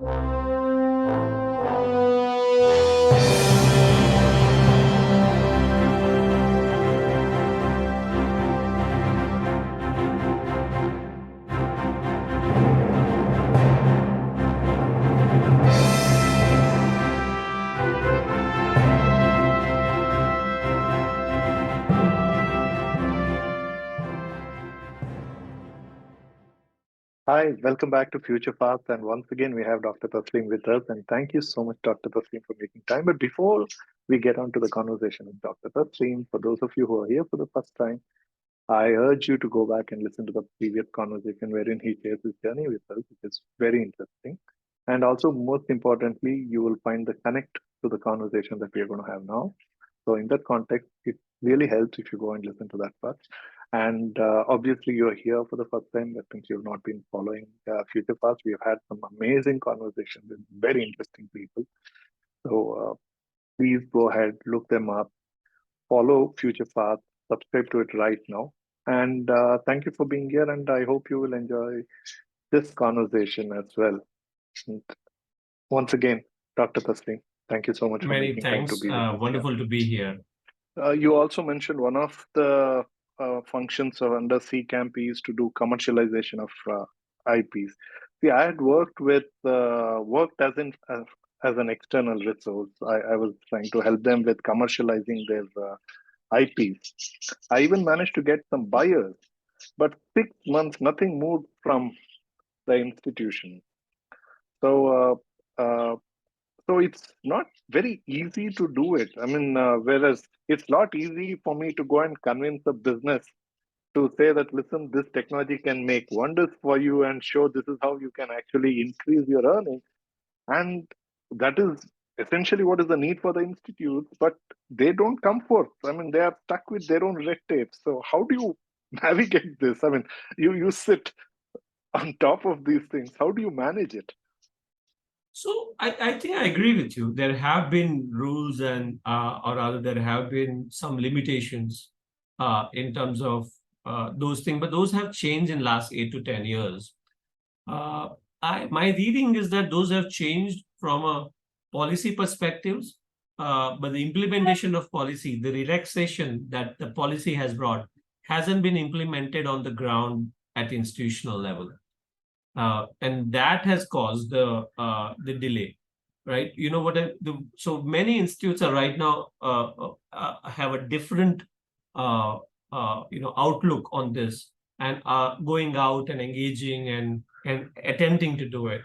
Hi, welcome back to Future Paths. And once again, we have Dr. Taslim with us. And thank you so much, Dr. Taslim, for making time. But before we get on to the conversation with Dr. Taslim, for those of you who are here for the first time, I urge you to go back and listen to the previous conversation wherein he shares his journey with us, which is very interesting. And also, most importantly, you will find the connect to the conversation that we are going to have now. So in that context, it really helps if you go and listen to that part. And obviously, you're here for the first time. That means you've not been following Future Paths. We've had some amazing conversations with very interesting people. So please go ahead, look them up, follow Future Paths, subscribe to it right now. And thank you for being here. And I hope you will enjoy this conversation as well. And once again, Dr. Taslim, thank you so much for Many making time to thanks. be with us here. Wonderful to be here. You also mentioned one of the functions of under CCAMP is to do commercialization of IPs. See, I had worked as an external resource. I was trying to help them with commercializing their IPs. I even managed to get some buyers, but 6 months, nothing moved from the institution. So so it's not very easy to do it. I mean, whereas it's not easy for me to go and convince a business to say that, listen, this technology can make wonders for you and show this is how you can actually increase your earnings. And that is essentially what is the need for the institutes, but they don't come forth. I mean, they are stuck with their own red tape. So how do you navigate this? I mean, you sit on top of these things. How do you manage it? So I think I agree with you. There have been rules and, or rather, there have been some limitations in terms of those things, but those have changed in last 8 to 10 years. My reading is that those have changed from a policy perspectives, but the implementation of policy, the relaxation that the policy has brought, hasn't been implemented on the ground at institutional level. And that has caused the delay, right? You know what? So many institutes are right now have a different outlook on this and are going out and engaging and attempting to do it.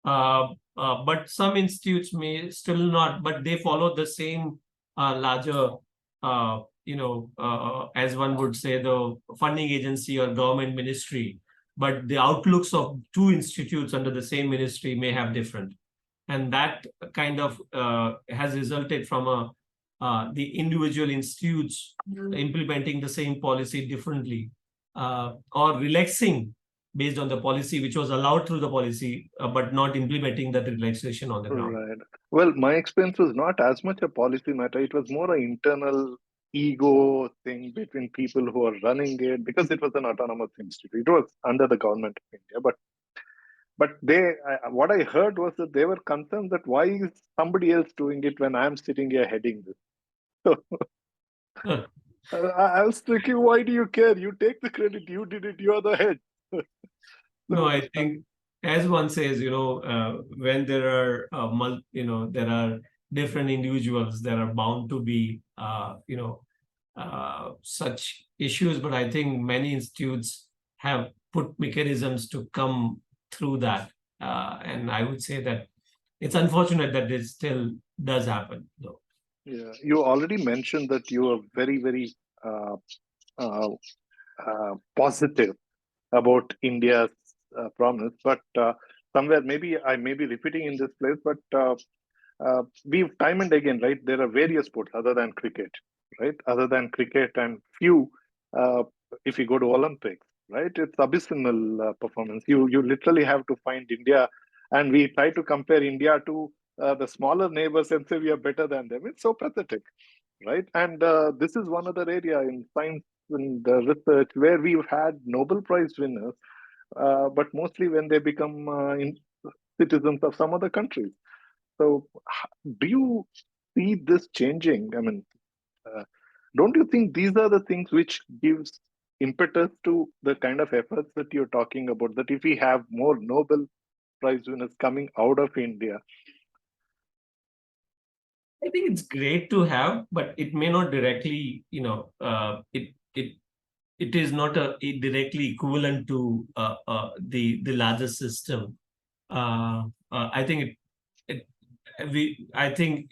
But some institutes may still not, but they follow the same larger, as one would say, the funding agency or government ministry. But the outlooks of two institutes under the same ministry may have different. And that kind of has resulted from the individual institutes implementing the same policy differently or relaxing based on the policy, which was allowed through the policy, but not implementing that relaxation on the ground. Right. Well, my experience was not as much a policy matter. It was more an internal ego thing between people who are running it, because it was an autonomous institute. It was under the government of India, but what I heard was that they were concerned that why is somebody else doing it when I'm sitting here heading this. So I was thinking, why do you care? You take the credit. You did it. You are the head. No, I think, as one says, when there are, there are different individuals, there are bound to be, such issues. But I think many institutes have put mechanisms to come through that. And I would say that it's unfortunate that it still does happen, though. Yeah, you already mentioned that you are very, very positive about India's promise, but somewhere maybe I may be repeating in this place, but we've time and again, right? There are various sports other than cricket, right? Other than cricket and few, if you go to Olympics, right? It's abysmal performance. You literally have to find India, and we try to compare India to the smaller neighbors and say we are better than them. It's so pathetic, right? And this is one other area in science and research where we've had Nobel Prize winners, but mostly when they become citizens of some other countries. So, do you see this changing? I mean, don't you think these are the things which gives impetus to the kind of efforts that you're talking about? That if we have more Nobel Prize winners coming out of India, I think it's great to have, but it may not directly, it is not directly equivalent to the larger system. I think I think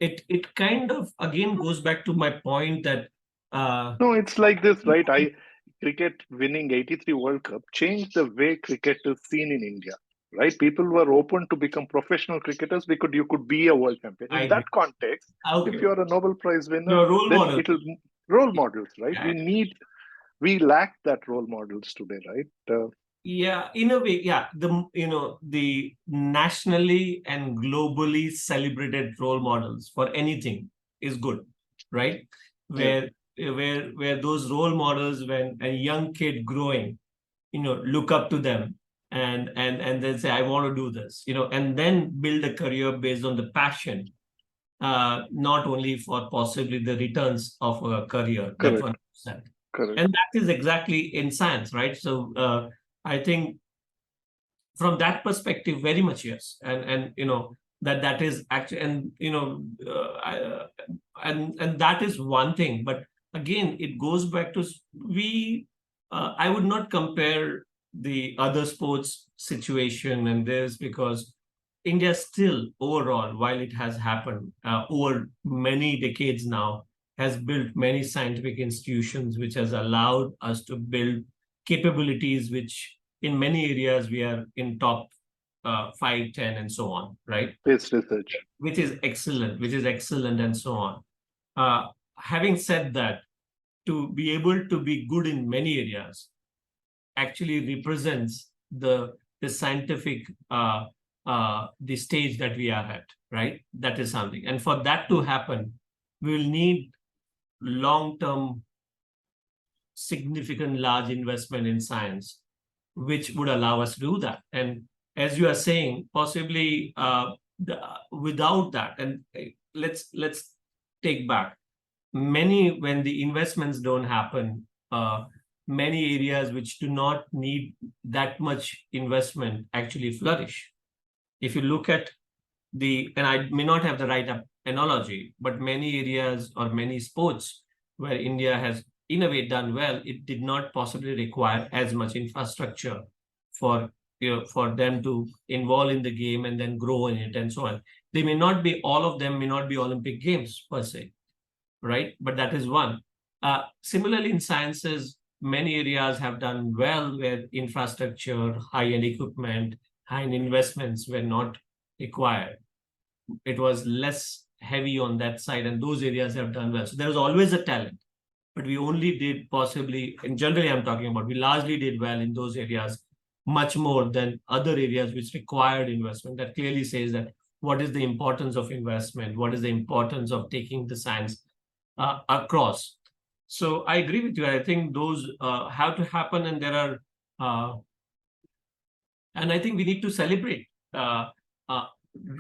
it kind of again goes back to my point that no, it's like this, right? Cricket winning 83 World Cup changed the way cricket is seen in India, right? People were open to become professional cricketers because you could be a world champion. I In that agree. context, if Okay, you're a Nobel Prize winner, your role then model. it'll role models, right? Yeah, We lack that role models today, right? yeah, in a way, yeah. The nationally and globally celebrated role models for anything is good, right? Yeah, Where those role models, when a young kid growing, look up to them and then say, I want to do this, and then build a career based on the passion, not only for possibly the returns of a career that correct, one said. correct. And that is exactly in science, right? So I think from that perspective, very much yes, and that is actually, and and that is one thing. But again, it goes back to we. I would not compare the other sports situation and this, because India still overall, while it has happened over many decades now, has built many scientific institutions, which has allowed us to build capabilities which in many areas we are in top 5, 10, and so on, right? Space research. Which is excellent, and so on. Having said that, to be able to be good in many areas actually represents the scientific the stage that we are at, right? That is something, and for that to happen, we will need long-term, significant, large investment in science, which would allow us to do that. And as you are saying, possibly without that, and let's take back many, when the investments don't happen, many areas which do not need that much investment actually flourish. If you look at and I may not have the right analogy, but many areas or many sports where India has in a way done well, it did not possibly require as much infrastructure for for them to involve in the game and then grow in it and so on. They may not be, all of them may not be Olympic Games per se, right? But that is one. Similarly, in sciences, many areas have done well where infrastructure, high-end equipment, high-end investments were not required. It was less heavy on that side, and those areas have done well. So there was always a talent, but we only did possibly, and generally I'm talking about, we largely did well in those areas much more than other areas which required investment. That clearly says that what is the importance of investment? What is the importance of taking the science across? So I agree with you. I think those have to happen, and there are, and I think we need to celebrate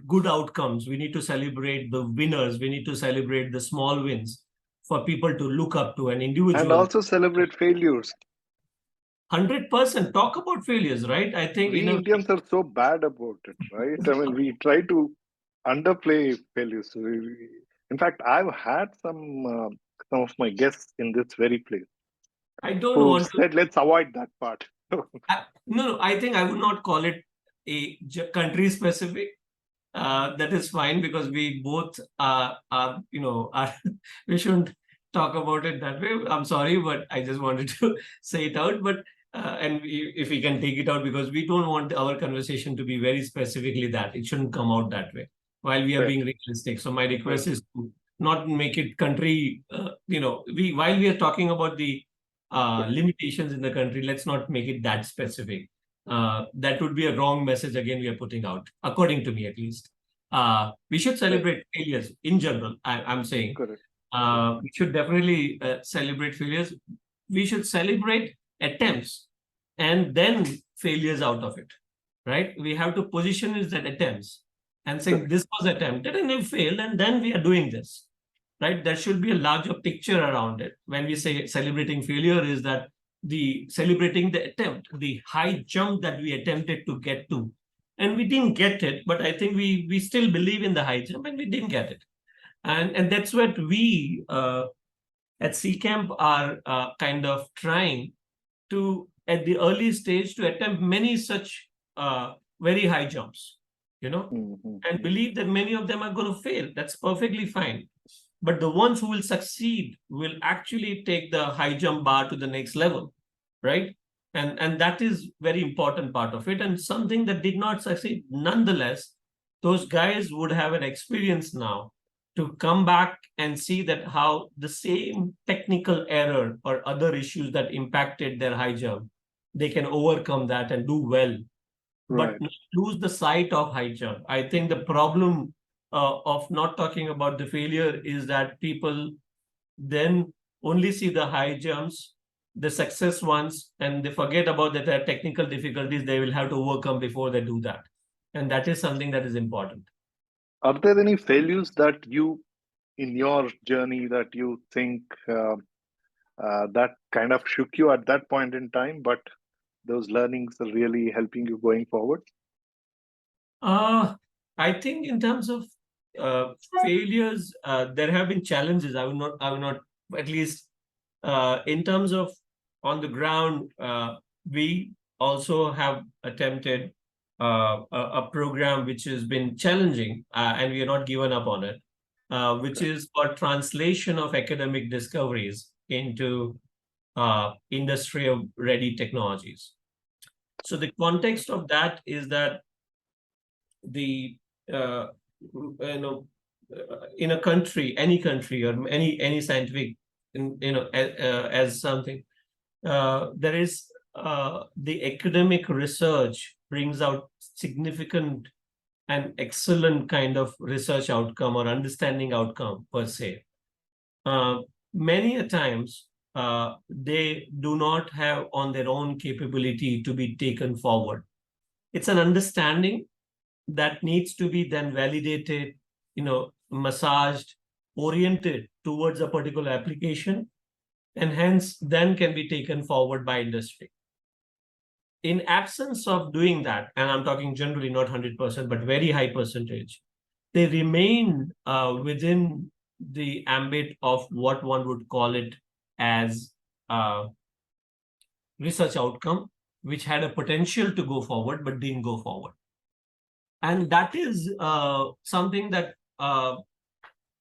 good outcomes. We need to celebrate the winners. We need to celebrate the small wins for people to look up to, an And individual. also celebrate failures. 100% talk about failures, right? I think We Indians are so bad about it, right? I mean, we try to underplay failures. In fact, I've had some of my guests in this very place I don't who want to. said, "Let's avoid that part." No, I think I would not call it a country specific. That is fine, because we both are we shouldn't talk about it that way. I'm sorry, but I just wanted to say it out. But and if we can take it out, because we don't want our conversation to be very specifically that. It shouldn't come out that way while we are Fair, being realistic. So my fair. request is to not make it country. We, while we are talking about the limitations in the country, let's not make it that specific. That would be a wrong message again we are putting out, according to me at least. We should Fair. celebrate failures in general, I'm saying. Correct. We should definitely celebrate failures. We should celebrate attempts and then failures out of it, right? We have to position it as attempts and saying this was attempted and it failed, and then we are doing this, right? There should be a larger picture around it. When we say celebrating failure, is that the celebrating the attempt, the high jump that we attempted to get to, and we didn't get it, but I think we still believe in the high jump and we didn't get it. And that's what we at CCamp are kind of trying to, at the early stage, to attempt many such very high jumps, and believe that many of them are going to fail. That's perfectly fine. But the ones who will succeed will actually take the high jump bar to the next level, right? And that is very important part of it. And something that did not succeed, nonetheless, those guys would have an experience now to come back and see that how the same technical error or other issues that impacted their high jump, they can overcome that and do well, but not lose the sight of high jump. I think the problem of not talking about the failure is that people then only see the high jumps, the success ones, and they forget about that there are technical difficulties they will have to overcome before they do that. And that is something that is important. Are there any failures that you, in your journey, that you think that kind of shook you at that point in time, but those learnings are really helping you going forward? I think in terms of failures, there have been challenges. I will not, at least in terms of on the ground, we also have attempted a program which has been challenging, and we are not given up on it, which is for translation of academic discoveries into industry-ready technologies. So the context of that is that the in a country, any country, or any scientific, as something, there is the academic research brings out significant and excellent kind of research outcome or understanding outcome per se. Many a times they do not have on their own capability to be taken forward. It's an understanding that needs to be then validated, massaged, oriented towards a particular application, and hence then can be taken forward by industry. In absence of doing that, and I'm talking generally not 100%, but very high percentage, they remain within the ambit of what one would call it as research outcome, which had a potential to go forward, but didn't go forward. And that is something that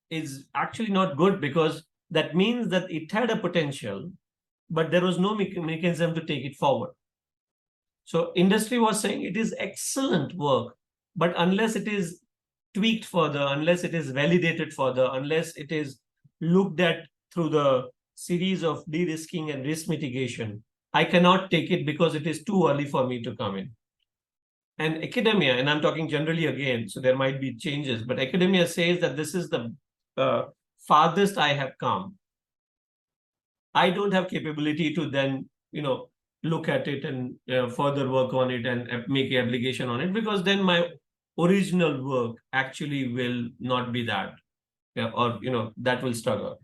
is actually not good, because that means that it had a potential, but there was no mechanism to take it forward. So industry was saying it is excellent work, but unless it is tweaked further, unless it is validated further, unless it is looked at through the series of de-risking and risk mitigation, I cannot take it because it is too early for me to come in. And academia, and I'm talking generally again, so there might be changes, but academia says that this is the farthest I have come. I don't have capability to then, look at it and further work on it and make an application on it, because then my original work actually will not be that, or that will struggle.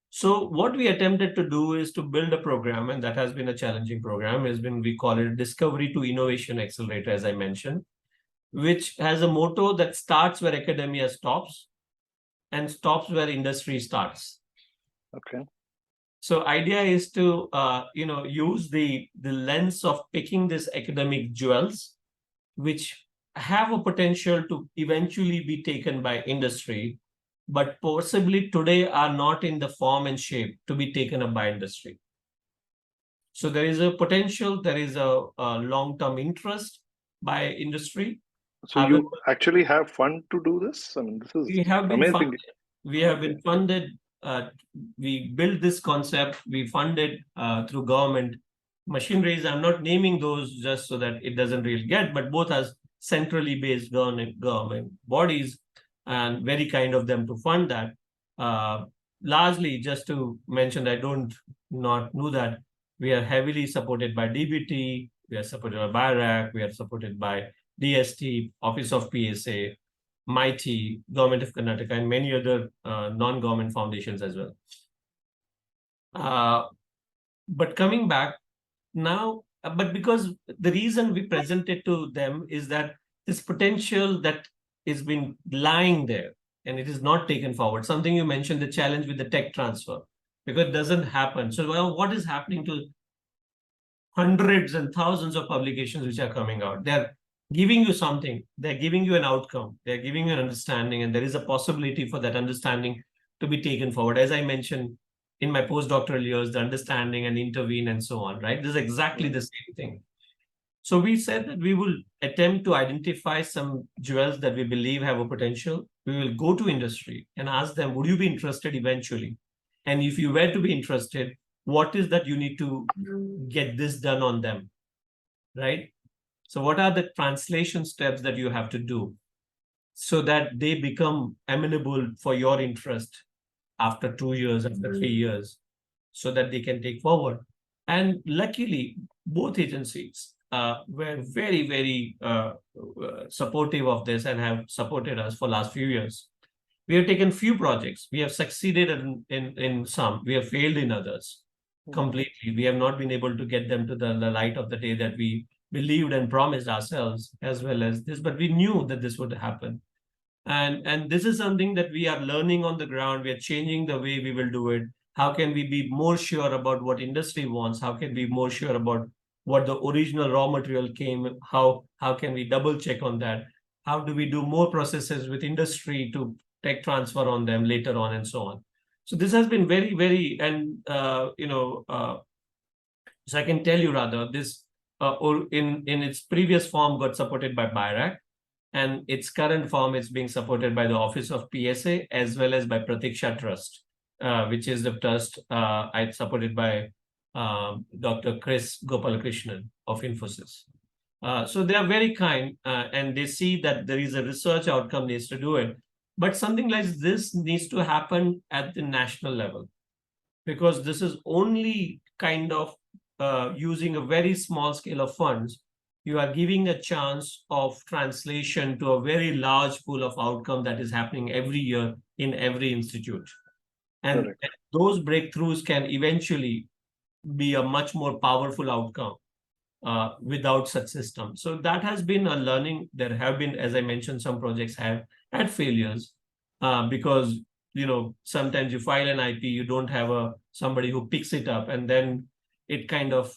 So what we attempted to do is to build a program, and that has been a challenging program. We call it Discovery to Innovation Accelerator, as I mentioned, which has a motto that starts where academia stops and stops where industry starts. Okay. So idea is to use the lens of picking these academic jewels, which have a potential to eventually be taken by industry, but possibly today are not in the form and shape to be taken up by industry. So there is a potential, there is a long-term interest by industry. So you actually have fund to do this? I mean, this is we have been amazing. Funded. We have been funded. We built this concept. We funded through government machineries. I'm not naming those just so that it doesn't really get, but both as centrally based government bodies, and very kind of them to fund that. Largely, just to mention, I don't not know that we are heavily supported by DBT, We are supported by BIRAC, we are supported by DST, Office of PSA, MIT, Government of Karnataka, and many other non-government foundations as well. But coming back now, but because the reason we present it to them is that this potential that is been lying there and it is not taken forward. Something you mentioned, the challenge with the tech transfer, because it doesn't happen. So well, what is happening to hundreds and thousands of publications which are coming out? They're giving you something, they're giving you an outcome, they're giving you an understanding, and there is a possibility for that understanding to be taken forward. As I mentioned in my postdoctoral years, the understanding and intervene and so on, right? This is exactly the same thing. So we said that we will attempt to identify some jewels that we believe have a potential. We will go to industry and ask them, would you be interested eventually? And if you were to be interested, what is that you need to get this done on them, right? So what are the translation steps that you have to do so that they become amenable for your interest after 2 years, after 3 years, so that they can take forward? And luckily, both agencies were very, very supportive of this and have supported us for last few years. We have taken few projects. We have succeeded in some. We have failed in others completely. We have not been able to get them to the light of the day that we believed and promised ourselves as well as this, but we knew that this would happen. And this is something that we are learning on the ground. We are changing the way we will do it. How can we be more sure about what industry wants? How can we be more sure about what the original raw material came? How can we double check on that? How do we do more processes with industry to tech transfer on them later on and so on? So this has been very, very, and so I can tell you rather, this or in its previous form got supported by BIRAC, and its current form is being supported by the Office of PSA as well as by Pratiksha Trust, which is the trust I supported by Dr. Chris Gopalakrishnan of Infosys. So they are very kind, and they see that there is a research outcome needs to do it. But something like this needs to happen at the national level, because this is only kind of using a very small scale of funds. You are giving a chance of translation to a very large pool of outcome that is happening every year in every institute. And those breakthroughs can eventually be a much more powerful outcome without such system. So that has been a learning. There have been, as I mentioned, some projects have had failures because sometimes you file an IP, you don't have somebody who picks it up, and then it kind of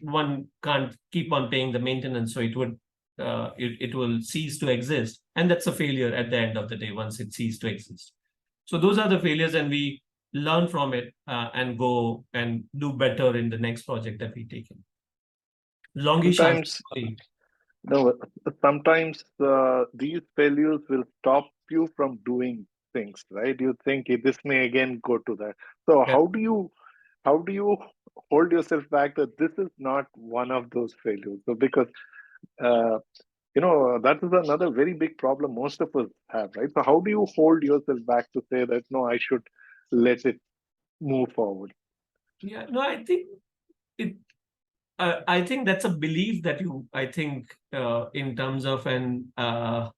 one can't keep on paying the maintenance, so it would it will cease to exist, and that's a failure at the end of the day once it ceases to exist. So those are the failures, and we learn from it and go and do better in the next project that we take in. Longish sometimes no, sometimes these failures will stop you from doing things, right? You think this may again go to that. So how do you hold yourself back that this is not one of those failures? So because that is another very big problem most of us have, right? So how do you hold yourself back to say that no, I should let it move forward? Yeah, no, I think it. I think that's a belief that I think in terms of that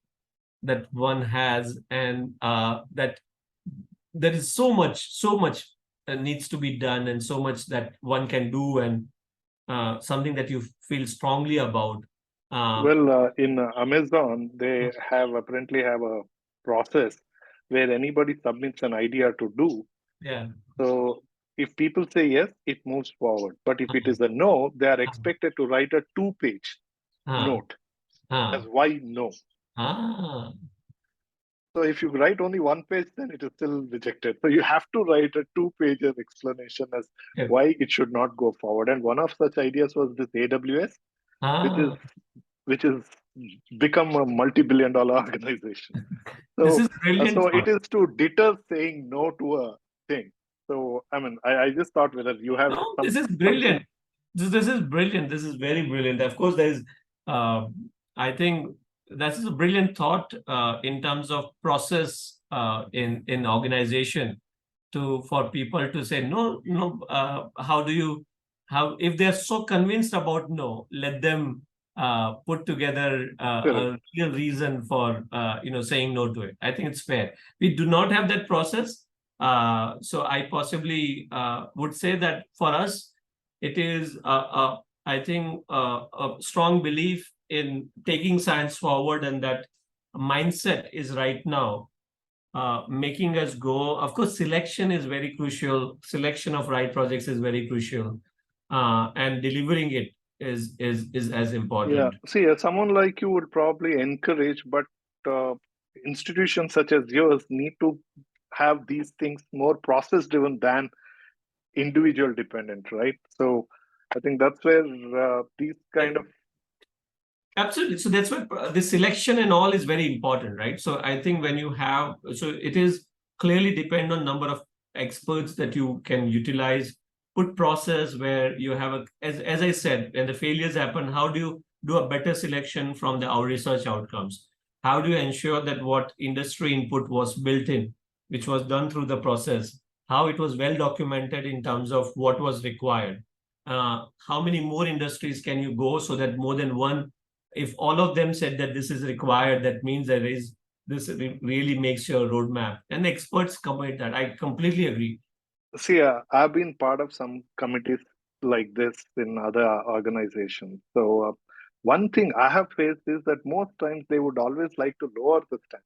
one has, and that there is so much needs to be done, and so much that one can do, and something that you feel strongly about. Well, in Amazon, they apparently have a process where anybody submits an idea to do. Yeah. So if people say yes, it moves forward. But if it is a no, they are expected to write a 2-page note as why no. So if you write only 1 page, then it is still rejected. So you have to write a 2-page explanation as why it should not go forward. And one of such ideas was this AWS, which is become a multi-billion-dollar organization. So, this is brilliant. So it is to deter saying no to a thing. So I mean, I just thought whether you have. No, this is brilliant. This is brilliant. This is very brilliant. Of course, there is. I think this is a brilliant thought in terms of process in organization for people to say no. How do you how, if they're so convinced about no, let them put together a real reason for saying no to it. I think it's fair. We do not have that process, so I possibly would say that for us, it is I think a strong belief in taking science forward, and that mindset is right now making us go. Of course, selection is very crucial. Selection of right projects is very crucial, and delivering it is as Yeah. important. See, someone like you would probably encourage, but uh, institutions such as yours need to have these things more process driven than individual dependent, right? So I think that's where these kind of Absolutely. So that's what the selection and all is very important, right? So I think when you have, so it is clearly depend on number of experts that you can utilize, put process where you have a, as I said, when the failures happen, how do you do a better selection from our research outcomes? How do you ensure that what industry input was built in, which was done through the process, how it was well documented in terms of what was required? How many more industries can you go so that more than one, if all of them said that this is required, that means there is, this really makes your roadmap, and experts commit that. I completely agree. see, I've been part of some committees like this in other organizations. So one thing I have faced is that most times they would always like to lower the standard,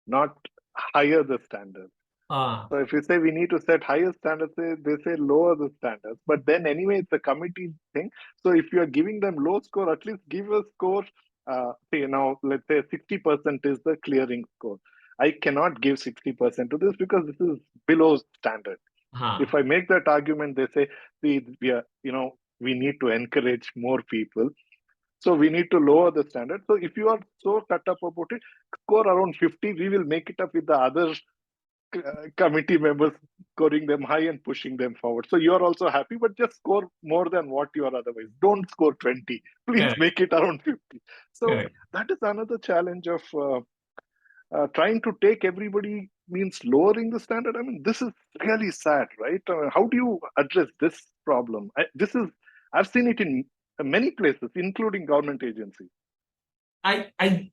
not higher the standard. Ah, So if you say we need to set higher standards, they say lower the standards. But then anyway, it's a committee thing. So if you are giving them low score, at least give a score. Say now, let's say 60% is the clearing score. I cannot give 60% to this because this is below standard. If ah, I make that argument, they say, we are, we need to encourage more people. So we need to lower the standard. So if you are so cut up about it, score around 50, we will make it up with the other committee members scoring them high and pushing them forward. So you're also happy, but just score more than what you are otherwise. Don't score 20. Please correct, make it around 50. So correct. that is another challenge of trying to take everybody means lowering the standard. I mean, this is really sad, right? How do you address this problem? I've seen it in many places, including government agencies. I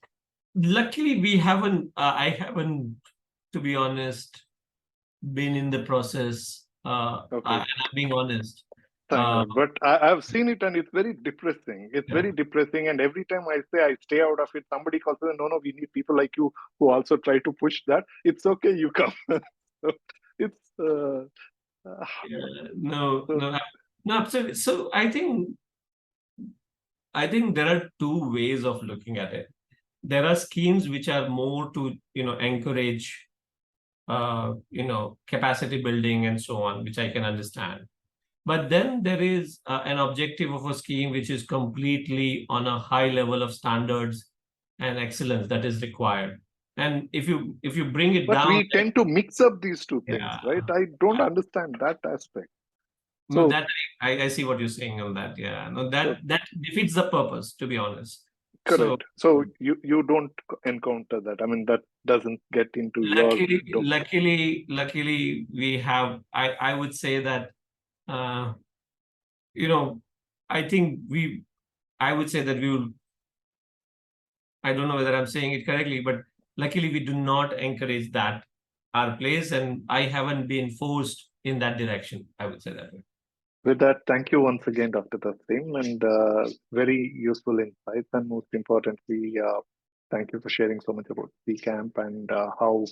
luckily we haven't. I haven't, to be honest, been in the process. Okay. I'm being honest. Thank Uh, God. But I've seen it and it's very depressing. It's yeah. very depressing. And every time I say I stay out of it, somebody calls me, no, no, we need people like you who also try to push that. It's okay, you come. So it's uh, No, so no, no, absolutely. So I think there are two ways of looking at it. There are schemes which are more to encourage capacity building and so on, which I can understand. But then there is an objective of a scheme which is completely on a high level of standards and excellence that is required. And if you bring it but down, we tend to mix up these two things, yeah, right? I don't understand that aspect. no, So that I see what you're saying on that. Yeah, no, so that defeats the purpose, to be honest. So correct. So you don't encounter that. I mean, that doesn't get into your luckily, domain. luckily, we have. I would say that uh, you know, I think we. I would say that we will. I don't know whether I'm saying it correctly, but luckily we do not encourage that our place, and I haven't been forced in that direction. I would say that way. With that, thank you once again, Dr. Taslim, and very useful insights. And most importantly, thank you for sharing so much about the camp and how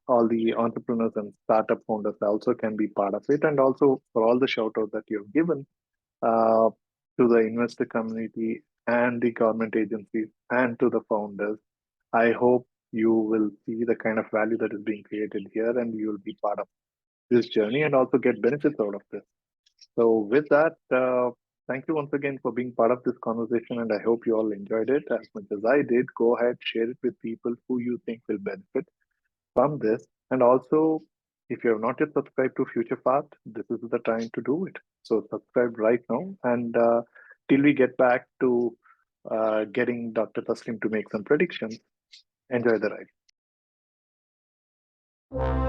all the entrepreneurs and startup founders also can be part of it, and also for all the shout out that you've given uh, to the investor community and the government agencies and to the founders. I hope you will see the kind of value that is being created here, and you will be part of this journey and also get benefits out of this. So, with that, thank you once again for being part of this conversation, and I hope you all enjoyed it as much as I did. Go ahead, share it with people who you think will benefit from this. And also, if you have not yet subscribed to Future Path, this is the time to do it. So, subscribe right now. And till we get back to getting Dr. Taslim to make some predictions, enjoy the ride.